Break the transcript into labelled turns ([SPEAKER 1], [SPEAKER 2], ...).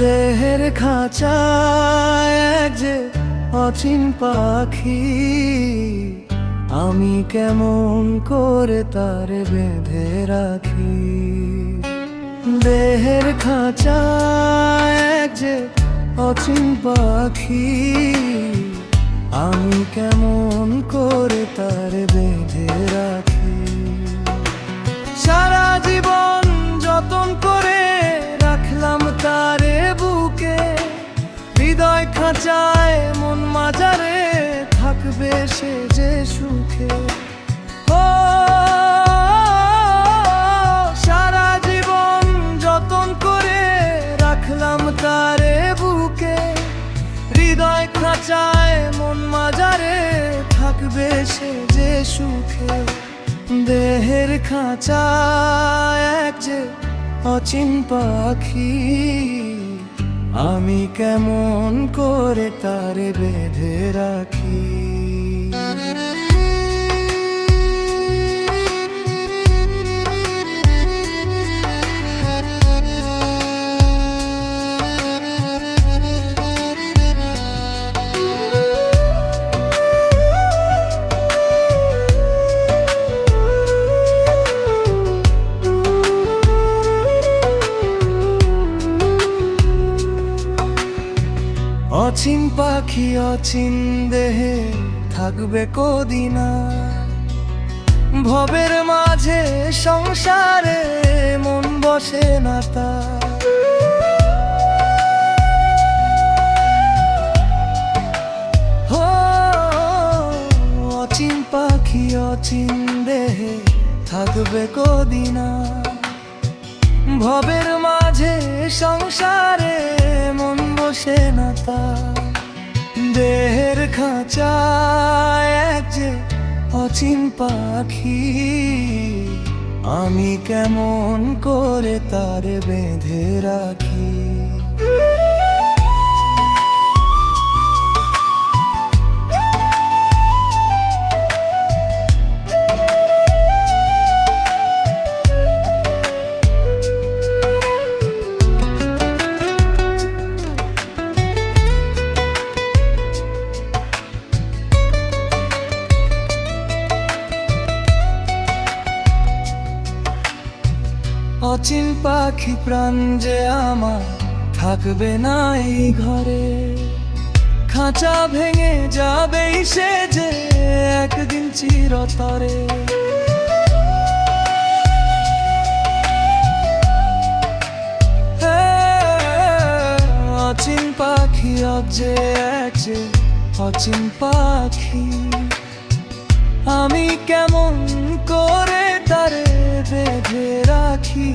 [SPEAKER 1] দেহের খাঁচায় এক যে অচিন পাখি, আমি কেমন করে তারে বেঁধে রাখি। দেহের খাঁচায় এক যে অচিন পাখি, আমি কেমন করে তারে বেঁধে রাখি। সারা জীবন যতন করে রাখলাম তারে বুকে, হৃদয় খাঁচায় মন মাজারে থাকবে সে যে সুখে। ও সারা জীবন যতন করে রাখলাম তারে বুকে, হৃদয় খাঁচায় মন মাজারে থাকবে সে যে সুখে। দেহের খাঁচায় এক যে অচিন পাখি, আমি কেমন করে তারে বেঁধে রাখি। অচিন পাখি অচিন দেহে থাকবে কদিন, ভবের মাঝে সংসারে মন বসে না তার। অচিন পাখি অচিন দেহে থাকবে কদিন, ভবের মাঝে সংসারে মন বসে না তার। দেহের খাঁচায় এক যে অচিন পাখি, আমি কেমন করে তারে বেঁধে রাখি। অচিন পাখি প্রাণ যে আমার থাকবে না এই ঘরে, খাঁচা ভেঙে যাবেই সে যে একদিন চিরতরে। অচিন পাখি যে এক যে অচিন পাখি, আমি কেমন করে তারে বেঁধে রাখি।